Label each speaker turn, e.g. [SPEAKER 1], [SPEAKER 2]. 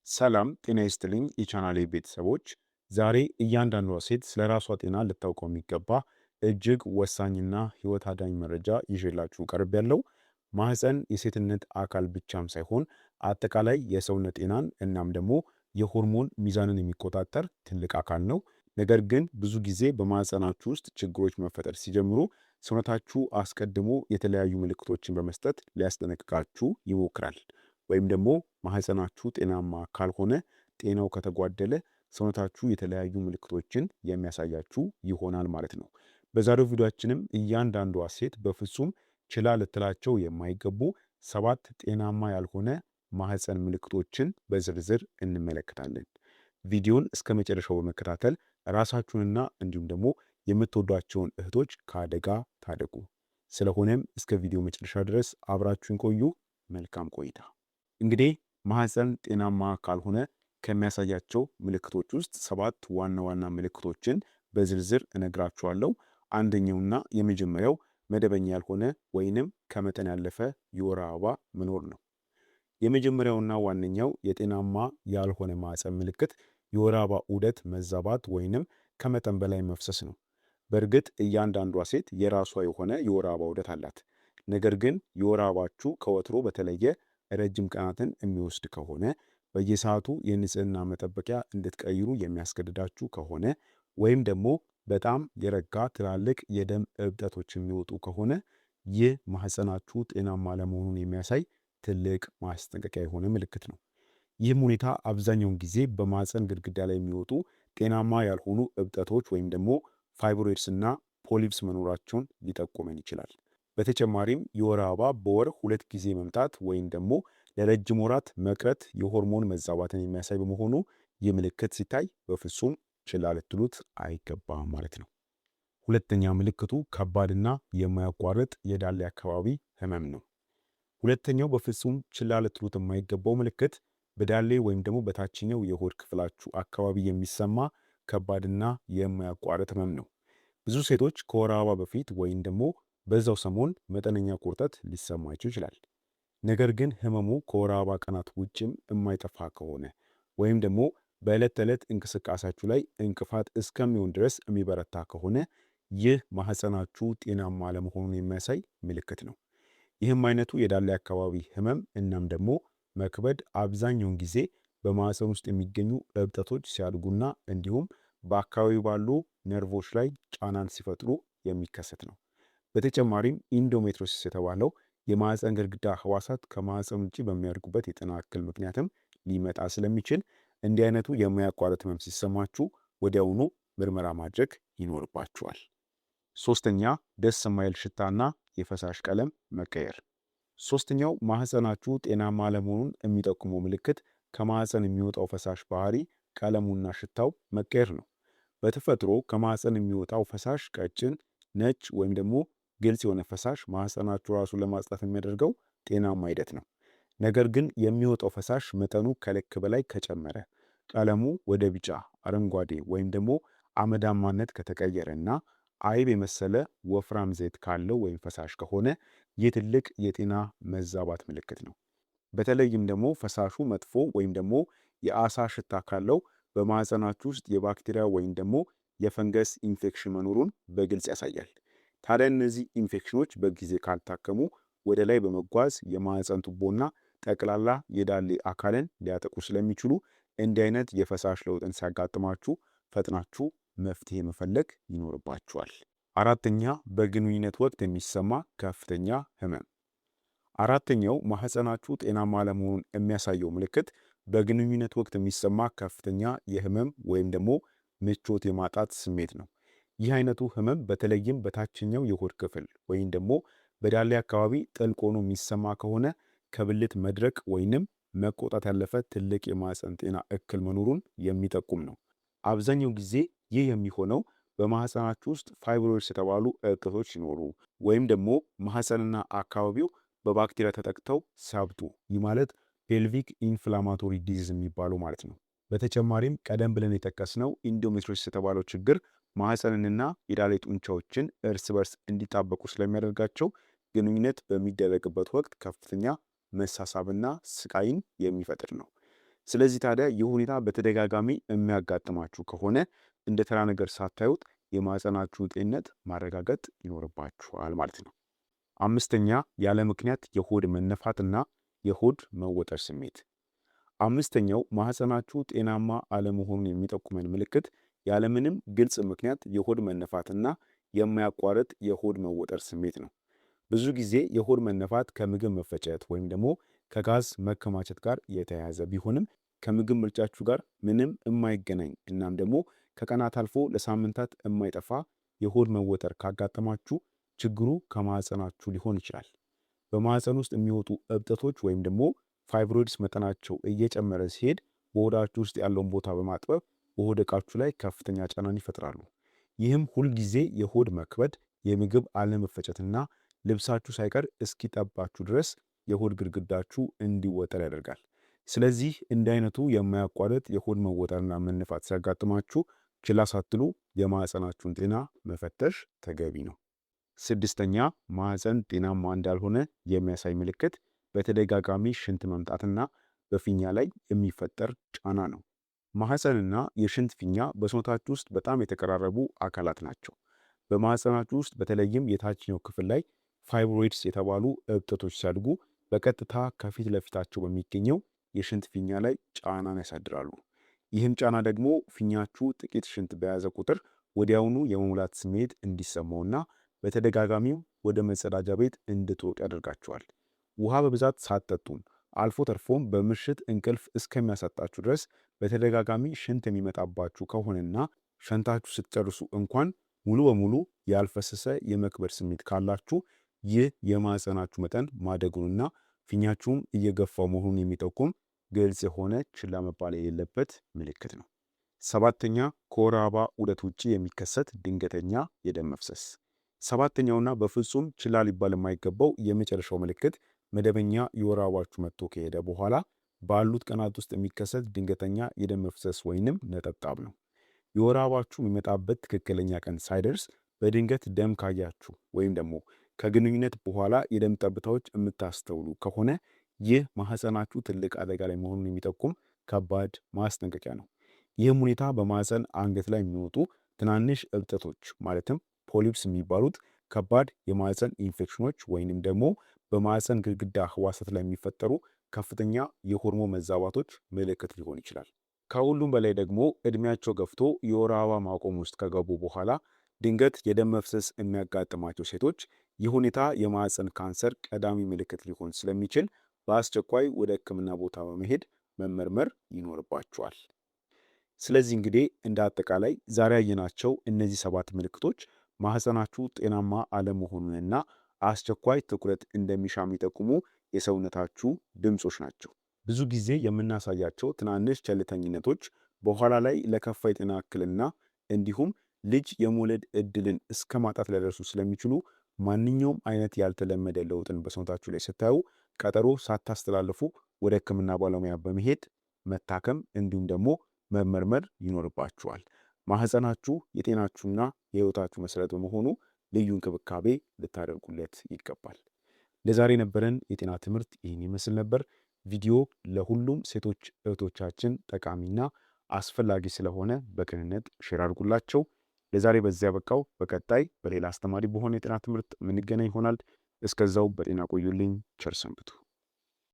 [SPEAKER 1] ሰላም ጤና ይስጥልኝ የቻናሌ ቤተሰቦች። ዛሬ እያንዳንዷ ሴት ስለ ራሷ ጤና ልታውቀው የሚገባ እጅግ ወሳኝና ህይወት አዳኝ መረጃ ይዤላችሁ ቀርብ ያለው። ማህፀን የሴትነት አካል ብቻም ሳይሆን አጠቃላይ የሰውነት ጤናን እናም ደግሞ የሆርሞን ሚዛንን የሚቆጣጠር ትልቅ አካል ነው። ነገር ግን ብዙ ጊዜ በማህፀናችሁ ውስጥ ችግሮች መፈጠር ሲጀምሩ ሰውነታችሁ አስቀድሞ የተለያዩ ምልክቶችን በመስጠት ሊያስጠነቅቃችሁ ይሞክራል። ወይም ደግሞ ማህፀናችሁ ጤናማ ካልሆነ፣ ጤናው ከተጓደለ ሰውነታችሁ የተለያዩ ምልክቶችን የሚያሳያችሁ ይሆናል ማለት ነው። በዛሬው ቪዲዮአችንም እያንዳንዷ ሴት በፍጹም ችላ ልትላቸው የማይገቡ 7 ጤናማ ያልሆነ ማህፀን ምልክቶችን በዝርዝር እንመለከታለን። ቪዲዮን እስከ መጨረሻው በመከታተል ራሳችሁንና እንዲሁም ደግሞ የምትወዷቸውን እህቶች ከአደጋ ታደጉ። ስለሆነም እስከ ቪዲዮ መጨረሻ ድረስ አብራችሁን ቆዩ። መልካም ቆይታ። እንግዲህ ማህፀን ጤናማ ካልሆነ ከሚያሳያቸው ምልክቶች ውስጥ 7 ዋና ዋና ምልክቶችን በዝርዝር እነግራችኋለሁ። አንደኛውና የመጀመሪያው መደበኛ ያልሆነ ወይንም ከመጠን ያለፈ የወር አበባ መኖር ነው። የመጀመሪያውና ዋነኛው የጤናማ ያልሆነ ማህፀን ምልክት የወር አበባ ዑደት መዛባት ወይንም ከመጠን በላይ መፍሰስ ነው። በእርግጥ እያንዳንዷ ሴት የራሷ የሆነ የወር አበባ ዑደት አላት። ነገር ግን የወር አበባችሁ ከወትሮ በተለየ ረጅም ቀናትን የሚወስድ ከሆነ፣ በየሰዓቱ የንጽህና መጠበቂያ እንድትቀይሩ የሚያስገድዳችሁ ከሆነ፣ ወይም ደግሞ በጣም የረጋ ትላልቅ የደም እብጠቶች የሚወጡ ከሆነ ይህ ማህፀናችሁ ጤናማ ለመሆኑን የሚያሳይ ትልቅ ማስጠንቀቂያ የሆነ ምልክት ነው። ይህም ሁኔታ አብዛኛውን ጊዜ በማህፀን ግድግዳ ላይ የሚወጡ ጤናማ ያልሆኑ እብጠቶች ወይም ደግሞ ፋይብሮይድስ እና ፖሊፕስ መኖራቸውን ሊጠቁመን ይችላል። በተጨማሪም የወር አበባ በወር 2 ጊዜ መምጣት ወይም ደግሞ ለረጅም ወራት መቅረት የሆርሞን መዛባትን የሚያሳይ በመሆኑ ይህ ምልክት ሲታይ በፍጹም ችላ ልትሉት አይገባም ማለት ነው። ሁለተኛ ምልክቱ ከባድና የማያቋርጥ የዳሌ አካባቢ ህመም ነው። ሁለተኛው በፍጹም ችላ ልትሉት የማይገባው ምልክት በዳሌ ወይም ደግሞ በታችኛው የሆድ ክፍላችሁ አካባቢ የሚሰማ ከባድና የማያቋርጥ ህመም ነው። ብዙ ሴቶች ከወር አበባ በፊት ወይም ደግሞ በዛው ሰሞን መጠነኛ ቁርጠት ሊሰማቸው ይችላል። ነገር ግን ህመሙ ከወር አበባ ቀናት ውጭም የማይጠፋ ከሆነ ወይም ደግሞ በዕለት ተዕለት እንቅስቃሴያችሁ ላይ እንቅፋት እስከሚሆን ድረስ የሚበረታ ከሆነ ይህ ማህፀናችሁ ጤናማ አለመሆኑን የሚያሳይ ምልክት ነው። ይህም አይነቱ የዳሌ አካባቢ ህመም እናም ደግሞ መክበድ አብዛኛውን ጊዜ በማህፀን ውስጥ የሚገኙ እብጠቶች ሲያድጉና እንዲሁም በአካባቢው ባሉ ነርቮች ላይ ጫናን ሲፈጥሩ የሚከሰት ነው። በተጨማሪም ኢንዶሜትሪዮሲስ የተባለው የማህፀን ግድግዳ ህዋሳት ከማህፀን ውጭ በሚያድጉበት የጤና እክል ምክንያትም ሊመጣ ስለሚችል እንዲህ አይነቱ የማያቋርጥ ህመም ሲሰማችሁ ወዲያውኑ ምርመራ ማድረግ ይኖርባችኋል። ሶስተኛ ደስ የማይል ሽታና የፈሳሽ ቀለም መቀየር። ሶስተኛው ማህፀናችሁ ጤናማ አለመሆኑን የሚጠቁመው ምልክት ከማህፀን የሚወጣው ፈሳሽ ባህሪ፣ ቀለሙና ሽታው መቀየር ነው። በተፈጥሮ ከማህፀን የሚወጣው ፈሳሽ ቀጭን፣ ነጭ ወይም ደግሞ ግልጽ የሆነ ፈሳሽ ማህፀናችሁ ራሱ ለማጽዳት የሚያደርገው ጤናማ ሂደት ነው። ነገር ግን የሚወጣው ፈሳሽ መጠኑ ከልክ በላይ ከጨመረ፣ ቀለሙ ወደ ቢጫ፣ አረንጓዴ ወይም ደግሞ አመዳማነት ከተቀየረ እና አይብ የመሰለ ወፍራም ዘይት ካለው ወይም ፈሳሽ ከሆነ ይህ ትልቅ የጤና መዛባት ምልክት ነው። በተለይም ደግሞ ፈሳሹ መጥፎ ወይም ደግሞ የአሳ ሽታ ካለው በማህፀናችሁ ውስጥ የባክቴሪያ ወይም ደግሞ የፈንገስ ኢንፌክሽን መኖሩን በግልጽ ያሳያል። ታዲያ እነዚህ ኢንፌክሽኖች በጊዜ ካልታከሙ ወደ ላይ በመጓዝ የማህፀን ቱቦና ጠቅላላ የዳሌ አካልን ሊያጠቁ ስለሚችሉ እንዲህ አይነት የፈሳሽ ለውጥን ሲያጋጥማችሁ ፈጥናችሁ መፍትሄ መፈለግ ይኖርባችኋል። አራተኛ በግንኙነት ወቅት የሚሰማ ከፍተኛ ህመም። አራተኛው ማህፀናችሁ ጤናማ አለመሆኑን የሚያሳየው ምልክት በግንኙነት ወቅት የሚሰማ ከፍተኛ የህመም ወይም ደግሞ ምቾት የማጣት ስሜት ነው። ይህ አይነቱ ህመም በተለይም በታችኛው የሆድ ክፍል ወይም ደግሞ በዳሌ አካባቢ ጥልቅ ሆኖ የሚሰማ ከሆነ ከብልት መድረቅ ወይንም መቆጣት ያለፈ ትልቅ የማህፀን ጤና እክል መኖሩን የሚጠቁም ነው። አብዛኛው ጊዜ ይህ የሚሆነው በማህፀናችሁ ውስጥ ፋይብሮይድስ የተባሉ እብጠቶች ሲኖሩ ወይም ደግሞ ማህፀንና አካባቢው በባክቴሪያ ተጠቅተው ሲያብጡ፣ ይህ ማለት ፔልቪክ ኢንፍላማቶሪ ዲዚዝ የሚባለው ማለት ነው። በተጨማሪም ቀደም ብለን የጠቀስነው ኢንዶሜትሪዮሲስ የተባለው ችግር ማህፀንንና የዳሌ ጡንቻዎችን እርስ በርስ እንዲጣበቁ ስለሚያደርጋቸው ግንኙነት በሚደረግበት ወቅት ከፍተኛ መሳሳብና ስቃይን የሚፈጥር ነው። ስለዚህ ታዲያ ይህ ሁኔታ በተደጋጋሚ የሚያጋጥማችሁ ከሆነ እንደ ተራ ነገር ሳታዩት የማህፀናችሁን ጤንነት ማረጋገጥ ይኖርባችኋል ማለት ነው። አምስተኛ ያለ ምክንያት የሆድ መነፋትና የሆድ መወጠር ስሜት። አምስተኛው ማህፀናችሁ ጤናማ አለመሆኑን የሚጠቁመን ምልክት ያለምንም ግልጽ ምክንያት የሆድ መነፋትና የማያቋርጥ የሆድ መወጠር ስሜት ነው። ብዙ ጊዜ የሆድ መነፋት ከምግብ መፈጨት ወይም ደግሞ ከጋዝ መከማቸት ጋር የተያያዘ ቢሆንም ከምግብ ምርጫችሁ ጋር ምንም የማይገናኝ እናም ደግሞ ከቀናት አልፎ ለሳምንታት የማይጠፋ የሆድ መወጠር ካጋጠማችሁ ችግሩ ከማህፀናችሁ ሊሆን ይችላል። በማህፀን ውስጥ የሚወጡ እብጠቶች ወይም ደግሞ ፋይብሮይድስ መጠናቸው እየጨመረ ሲሄድ በሆዳችሁ ውስጥ ያለውን ቦታ በማጥበብ በሆድ ዕቃችሁ ላይ ከፍተኛ ጫናን ይፈጥራሉ። ይህም ሁልጊዜ የሆድ መክበድ፣ የምግብ አለመፈጨትና ልብሳችሁ ሳይቀር እስኪጠባችሁ ድረስ የሆድ ግድግዳችሁ እንዲወጠር ያደርጋል። ስለዚህ እንዲህ አይነቱ የማያቋርጥ የሆድ መወጠርና መነፋት ሲያጋጥማችሁ ችላ ሳትሉ የማህፀናችሁን ጤና መፈተሽ ተገቢ ነው። ስድስተኛ ማህፀን ጤናማ እንዳልሆነ የሚያሳይ ምልክት በተደጋጋሚ ሽንት መምጣትና በፊኛ ላይ የሚፈጠር ጫና ነው። ማህፀንና የሽንት ፊኛ በሰውነታችሁ ውስጥ በጣም የተቀራረቡ አካላት ናቸው። በማህፀናችሁ ውስጥ በተለይም የታችኛው ክፍል ላይ ፋይብሮይድስ የተባሉ እብጠቶች ሲያድጉ በቀጥታ ከፊት ለፊታቸው በሚገኘው የሽንት ፊኛ ላይ ጫናን ያሳድራሉ። ይህም ጫና ደግሞ ፊኛችሁ ጥቂት ሽንት በያዘ ቁጥር ወዲያውኑ የመሙላት ስሜት እንዲሰማውና በተደጋጋሚም ወደ መጸዳጃ ቤት እንድትወጡ ያደርጋቸዋል። ውሃ በብዛት ሳትጠጡም አልፎ ተርፎም በምሽት እንቅልፍ እስከሚያሳጣችሁ ድረስ በተደጋጋሚ ሽንት የሚመጣባችሁ ከሆነና ሸንታችሁ ስትጨርሱ እንኳን ሙሉ በሙሉ ያልፈሰሰ የመክበድ ስሜት ካላችሁ ይህ የማህፀናችሁ መጠን ማደጉንና ፊኛችሁም እየገፋው መሆኑን የሚጠቁም ግልጽ የሆነ ችላ መባል የሌለበት ምልክት ነው። ሰባተኛ ከወር አበባ ዑደት ውጭ የሚከሰት ድንገተኛ የደም መፍሰስ። ሰባተኛውና በፍጹም ችላ ሊባል የማይገባው የመጨረሻው ምልክት መደበኛ የወር አበባችሁ መጥቶ ከሄደ በኋላ ባሉት ቀናት ውስጥ የሚከሰት ድንገተኛ የደም መፍሰስ ወይንም ነጠብጣብ ነው። የወር አበባችሁ የሚመጣበት ትክክለኛ ቀን ሳይደርስ በድንገት ደም ካያችሁ ወይም ደግሞ ከግንኙነት በኋላ የደም ጠብታዎች የምታስተውሉ ከሆነ ይህ ማህፀናችሁ ትልቅ አደጋ ላይ መሆኑን የሚጠቁም ከባድ ማስጠንቀቂያ ነው። ይህም ሁኔታ በማህፀን አንገት ላይ የሚወጡ ትናንሽ እብጠቶች ማለትም ፖሊፕስ የሚባሉት ከባድ የማህፀን ኢንፌክሽኖች ወይንም ደግሞ በማህፀን ግድግዳ ህዋሳት ላይ የሚፈጠሩ ከፍተኛ የሆርሞን መዛባቶች ምልክት ሊሆን ይችላል። ከሁሉም በላይ ደግሞ እድሜያቸው ገፍቶ የወር አበባ ማቆም ውስጥ ከገቡ በኋላ ድንገት የደም መፍሰስ የሚያጋጥማቸው ሴቶች ይህ ሁኔታ የማህፀን ካንሰር ቀዳሚ ምልክት ሊሆን ስለሚችል በአስቸኳይ ወደ ሕክምና ቦታ በመሄድ መመርመር ይኖርባቸዋል። ስለዚህ እንግዲህ እንደ አጠቃላይ ዛሬ ያየናቸው እነዚህ 7 ምልክቶች ማህፀናችሁ ጤናማ አለመሆኑንና አስቸኳይ ትኩረት እንደሚሻ የሚጠቁሙ የሰውነታችሁ ድምጾች ናቸው። ብዙ ጊዜ የምናሳያቸው ትናንሽ ቸልተኝነቶች በኋላ ላይ ለከፋ የጤና እክልና እንዲሁም ልጅ የመውለድ እድልን እስከ ማጣት ሊያደርሱ ስለሚችሉ ማንኛውም አይነት ያልተለመደ ለውጥን በሰውነታችሁ ላይ ስታዩ ቀጠሮ ሳታስተላልፉ ወደ ሕክምና ባለሙያ በመሄድ መታከም እንዲሁም ደግሞ መመርመር ይኖርባችኋል። ማህፀናችሁ የጤናችሁና የህይወታችሁ መሰረት በመሆኑ ልዩ እንክብካቤ ልታደርጉለት ይገባል። ለዛሬ የነበረን የጤና ትምህርት ይህን ይመስል ነበር። ቪዲዮ ለሁሉም ሴቶች እህቶቻችን ጠቃሚና አስፈላጊ ስለሆነ በቅንነት ሼር አድርጉላቸው። ለዛሬ በዚያ በቃው። በቀጣይ በሌላ አስተማሪ በሆነ የጤና ትምህርት የምንገናኝ ይሆናል። እስከዛው በጤና ቆዩልኝ። ቸር ሰንብቱ።